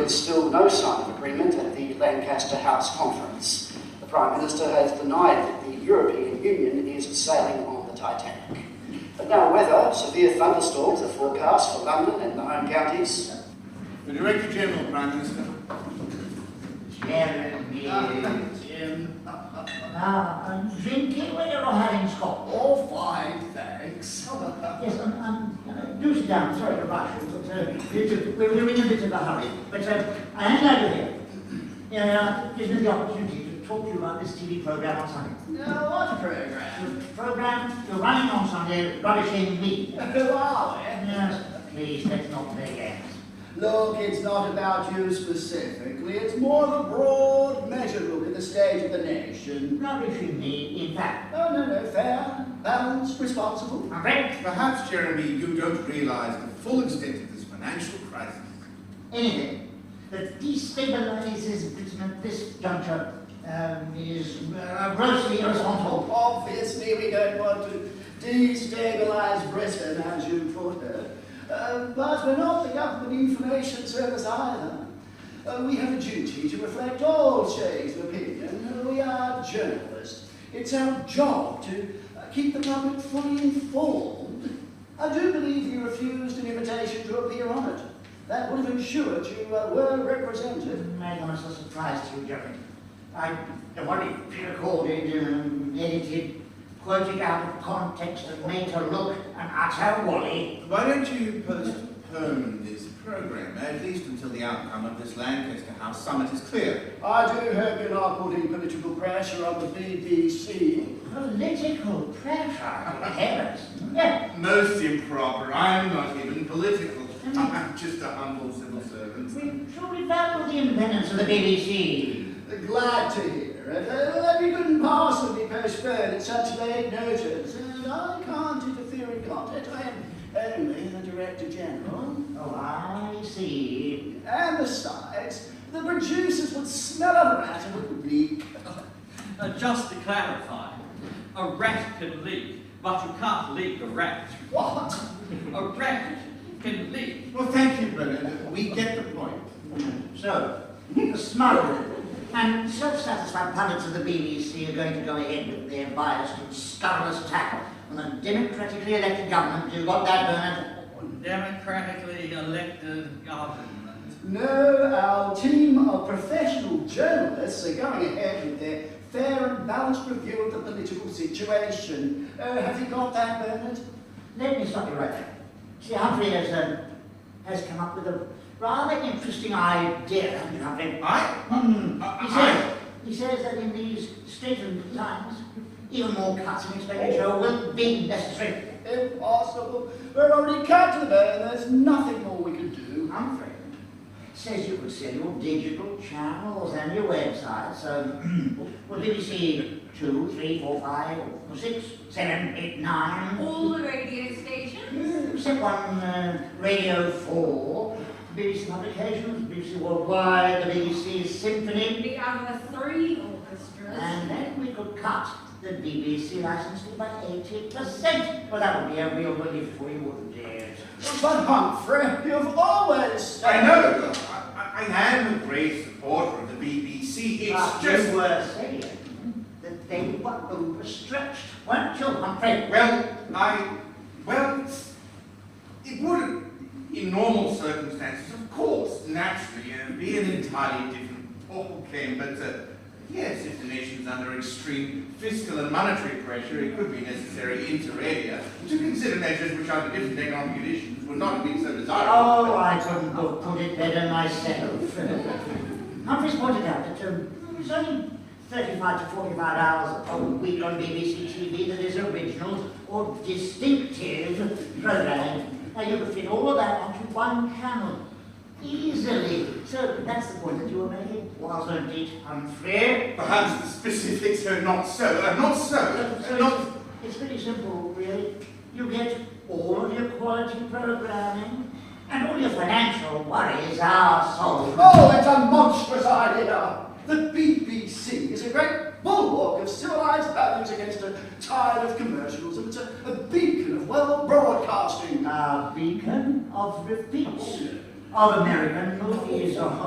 is still no sign of agreement at the Lancaster House Conference. The Prime Minister has denied that the European Union is sailing on the Titanic. But now weather, severe thunderstorms are forecast for London and the home counties. The Director General, Prime Minister. Jeremy. Jim. Drinking when you're not having Scotch. All fine, thanks. Yes, do sit down. Sorry to rush you, but we're in a bit of a hurry. But I am glad you're here. It gives me the opportunity to talk to you about this TV programme on Sunday. No, what programme? The programme you're running on Sunday, Rubbishing Me. Who are we? Yes, please, let's not play games. Look, it's not about you specifically. It's more of a broad measure look at the state of the nation. Rubbishing Me, in fact. Oh, no, fair, balanced, responsible. Correct. Perhaps, Jeremy, you don't realise the full extent of this financial crisis. Anything that destabilises Britain at this juncture is grossly irresponsible. Obviously, we don't want to destabilise Britain, as you put it. But we're not the Government Information Service either. We have a duty to reflect all shades of opinion. We are journalists. It's our job to keep the public fully informed. I do believe you refused an invitation to appear on it. That would have ensured you were represented. May come as a surprise to you, Jeffery. I don't want it pre-recorded, edited, quoted out of context and made to look an utter wally. Why don't you postpone this programme, at least until the outcome of this Lancaster House summit is clear? I do hope you're not putting political pressure on the BBC. Political pressure? Good heavens. Yeah. Most improper. I'm not even political. I'm just a humble civil servant. We truly value the independence of the BBC. Glad to hear it. That we couldn't possibly postpone at such late notice. I can't interfere in content. I am only the Director General. Oh, I see. And besides, the producers would smell a rat and would leak. Just to clarify, a rat can leak, but you can't leak a rat. What? A rat can leak. Well, thank you, Bernard. We get the point. So, the smug and self-satisfied pundits of the BBC are going to go ahead with their biased and scurrilous attack on a democratically elected government. You got that, Bernard? Democratically elected government. No, our team of professional journalists are going ahead with their fair and balanced review of the political situation. Have you got that, Bernard? Let me stop you right there. See, Humphrey has come up with a rather interesting idea, haven't you, Humphrey? He says that in these straitened times, even more cuts in expenditure will be necessary. Impossible. We're already cut to the bone. There's nothing more we can do. Humphrey says you could sell your digital channels and your website. So, well, BBC 2, 3, 4, 5, 6, 7, 8, 9. All the radio stations? Except one, Radio 4. BBC Publications, BBC Worldwide, the BBC Symphony. The other 3 orchestras. And then we could cut the BBC license fee by 80%. Well, that would be a real relief for you, wouldn't it? But Humphrey, you've always said... I know. I am a great supporter of the BBC. It's but just... you were saying that they were overstretched, weren't you, Humphrey? Well, it would, in normal circumstances, of course, naturally, be an entirely different ballgame, but yes, if the nation's under extreme fiscal and monetary pressure, it could be necessary, inter alia, to consider measures which, under different economic conditions, would not have been so desirable. Oh, I couldn't have put it better myself. Humphreys pointed out that it's only 35 to 45 hours a week on BBC TV that is original or distinctive programming. Now, you could fit all of that onto one channel easily. So that's the point that you were making, wasn't it, Humphrey? Perhaps the specifics are not so. It's pretty simple, really. You get all of your quality programming, and all your financial worries are solved. Oh, it's a monstrous idea! The BBC is a great bulwark of civilized values against a tide of commercials, and it's a beacon of well broadcasting. A beacon of repeats. of American movies, of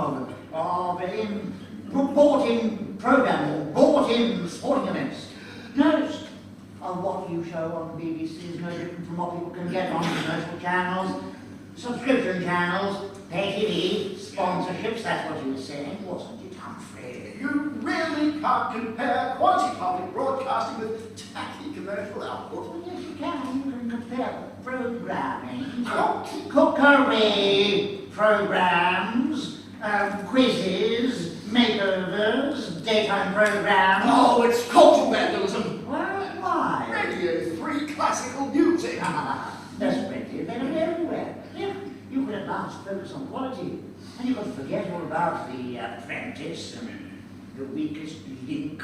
bought-in programs, bought-in sporting events. Most of what you show on the BBC is no different from what people can get on commercial channels, subscription channels, pay TV, sponsorships. That's what you were saying, wasn't it, Humphrey? You really can't compare quality public broadcasting with tacky commercial output. Well, yes, you can. You can compare the programming, cookery programs, quizzes, makeovers, daytime programs. Oh, it's cultural vandalism. Well, why? Radio 3 classical music. There's plenty of them everywhere. Yeah, you could at last focus on quality, and you could forget all about the apprentice and the weakest link.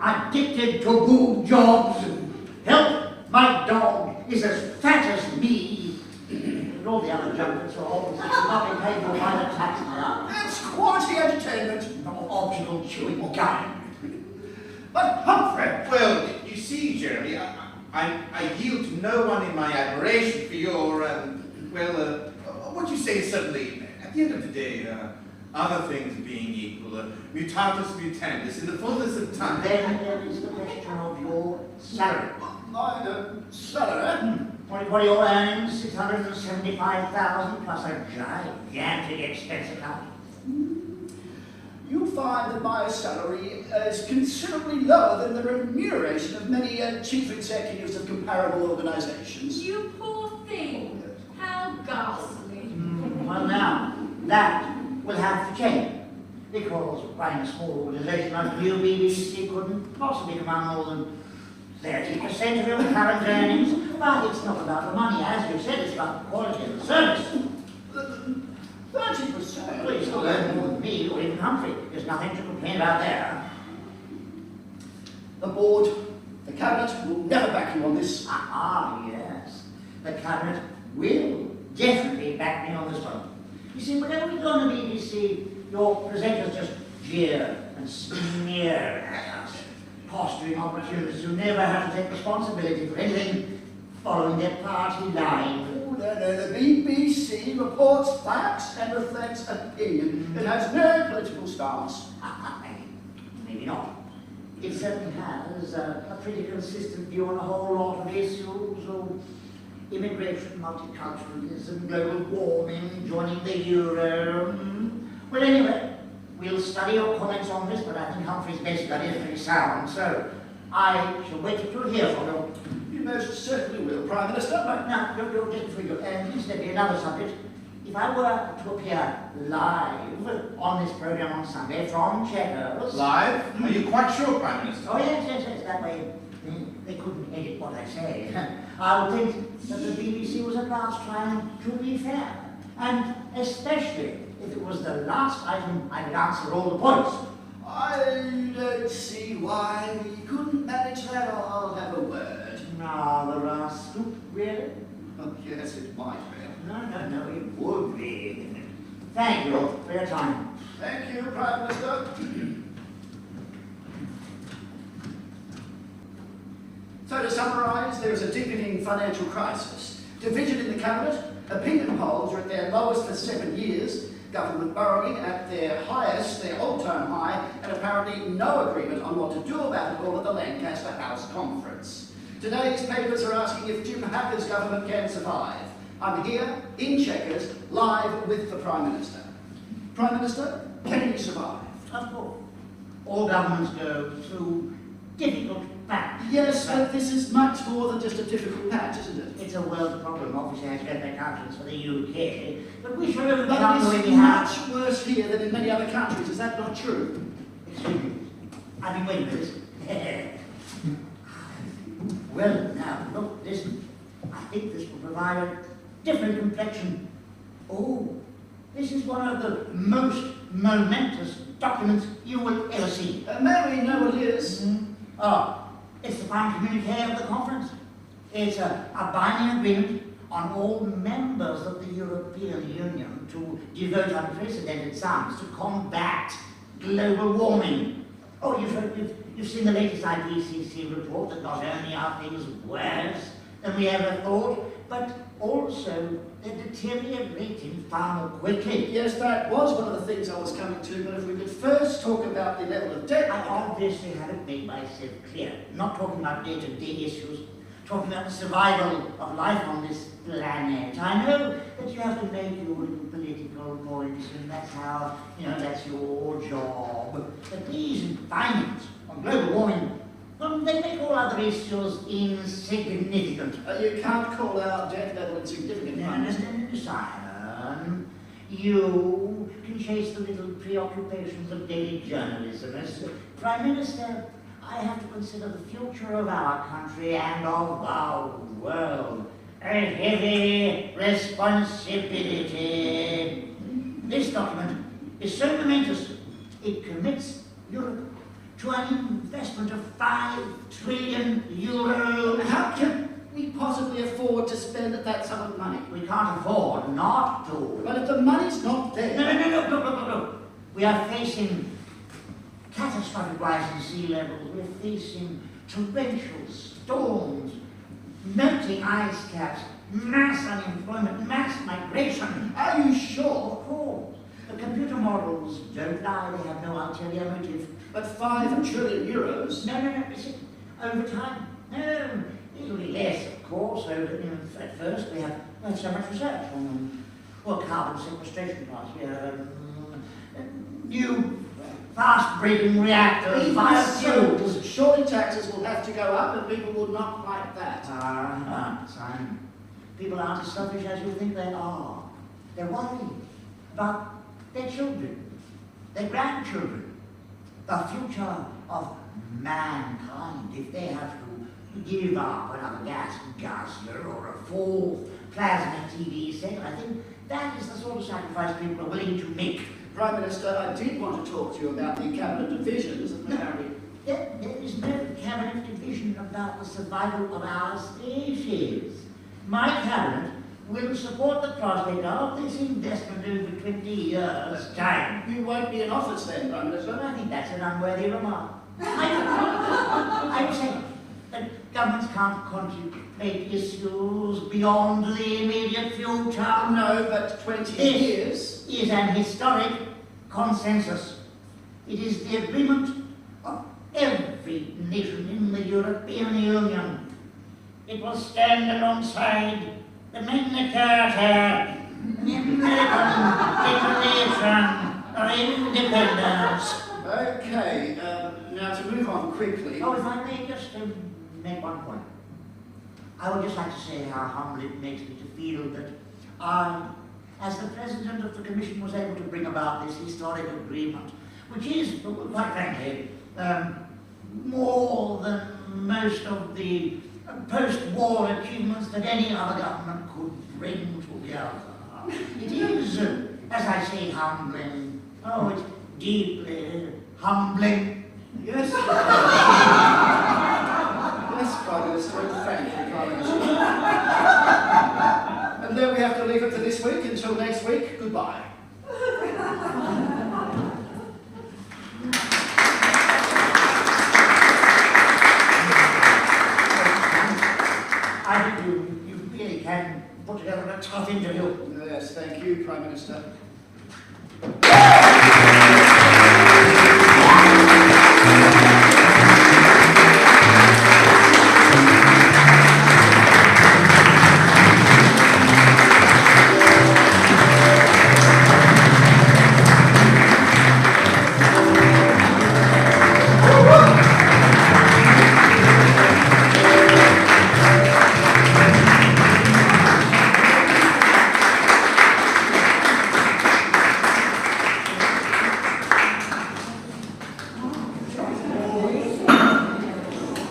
Addicted to boob jobs. Help, my dog is as fat as me. And all the other junkets are obviously not being paid for by the taxpayer. It's quality entertainment. Not optional chewing gum. But Humphrey, Well, you see, Jeremy, I yield to no one in my admiration for your, what you say suddenly, at the end of the day, other things being equal, mutatis mutandis, in the fullness of time. Then there is the question of your salary. my salary. What are your earnings? 675,000 plus a gigantic expense account. You find that my salary is considerably lower than the remuneration of many chief executives of comparable organisations. You poor thing. How ghastly. Well now, that will have to change. Because running a small organisation like the BBC couldn't possibly command more than 30% of your current earnings. But it's not about the money, as you said, it's about the quality of the service. 30%? Well, you still earn more than me or even Humphrey. There's nothing to complain about there. The board, the cabinet will never back you on this. Ah, yes. The cabinet will definitely back me on this one. You see, whenever we go on the BBC, your presenters just jeer and sneer at us, posturing opportunists who never have to take responsibility for anything following their party line. Oh, no, the BBC reports facts and reflects opinion. It has no political stance. Maybe not. It certainly has a pretty consistent view on a whole lot of issues, of immigration, multiculturalism, global warming, joining the euro. Well, anyway, we'll study your comments on this, but I think Humphrey's best study is pretty sound, so I shall wait to hear from you. You most certainly will, Prime Minister. Now, don't just for you. Incidentally, another subject. If I were to appear live on this programme on Sunday from Checkers... Live? Are you quite sure, Prime Minister? Oh, yes, that way they couldn't edit what I say. I would think that the BBC was at last trying to be fair. And especially if it was the last item I could answer all the points. I don't see why we couldn't manage that. I'll have a word. Now, the last scoop, really? Oh, yes, it might be. No, it would be. Thank you for your time. Thank you, Prime Minister. So to summarise, there is a deepening financial crisis. Division in the cabinet, opinion polls are at their lowest for 7 years, government borrowing at their highest, their all-time high, and apparently no agreement on what to do about it all at the Lancaster House Conference. Today's papers are asking if Jim Hacker's government can survive. I'm here, in Checkers, live with the Prime Minister. Prime Minister, can you survive? Of course. All governments go through difficult patches. Yes, but this is much more than just a difficult patch, isn't it? It's a world problem. Obviously, I spent their countries for the UK, but we should have But done the way it's we have. much worse here than in many other countries. Is that not true? Excuse me. I've been waiting for this. Well, now, look, listen. I think this will provide a different complexion. Oh, this is one of the most momentous documents you will ever see. May we know what it is? Oh, it's the final communique of the conference. It's a binding agreement on all members of the European Union to devote unprecedented sums to combat global warming. Oh, you've seen the latest IPCC report that not only are things worse than we ever thought, but also they're deteriorating far more quickly. Yes, that was one of the things I was coming to, but if we could first talk about the level of debt. I obviously haven't made myself clear. I'm not talking about day-to-day issues, talking about the survival of life on this planet. I know that you have to make your little political points, and that's how, that's your job. But these findings on global warming, well, they make all other issues insignificant. You can't call our debt level insignificant. Now, understand, Simon, you can chase the little preoccupations of daily journalism. As Prime Minister, I have to consider the future of our country and of the world. A heavy responsibility. This document is so momentous, it commits Europe to an investment of €5 trillion. How can we possibly afford to spend that sum of money? We can't afford not to. But if the money's not there... No. We are facing catastrophic rise in sea levels. We're facing torrential storms, melting ice caps, mass unemployment, mass migration. Are you sure? Of course. The computer models don't lie, they have no ulterior motive. But €5 trillion? No, listen, over time, no, it'll be less, of course. At first we have so much research on carbon sequestration plants. We have new fast-breaking reactors, biofuels. Surely taxes will have to go up, and people will not like that. Simon, people aren't as selfish as you think they are. They're worried about their children, their grandchildren, the future of mankind. If they have to give up another gas guzzler or a fourth plasma TV set, I think that is the sort of sacrifice people are willing to make. Prime Minister, I did want to talk to you about the cabinet divisions that Mary... There is no cabinet division about the survival of our species. My cabinet will support the prospect of this investment over 20 years' time. You won't be in office then, Prime Minister. Well, I think that's an unworthy remark. I would say that governments can't contemplate issues beyond the immediate future. No, but 20 years... This is an historic consensus. It is the agreement of every nation in the European Union. It will stand alongside the Magna Carta, the American Declaration of Independence. Okay, now to move on quickly... Oh, if I may just make one point. I would just like to say how humble it makes me to feel that I, as the President of the Commission, was able to bring about this historic agreement, which is, quite frankly, more than most of the post-war achievements that any other government could bring together. It is, as I say, humbling. Oh, it's deeply humbling. Yes. Yes, Prime Minister, thank you, Prime Minister. And there we have to leave it for this week. Until next week, goodbye. I think you really can put together a tough interview. Yes, thank you, Prime Minister.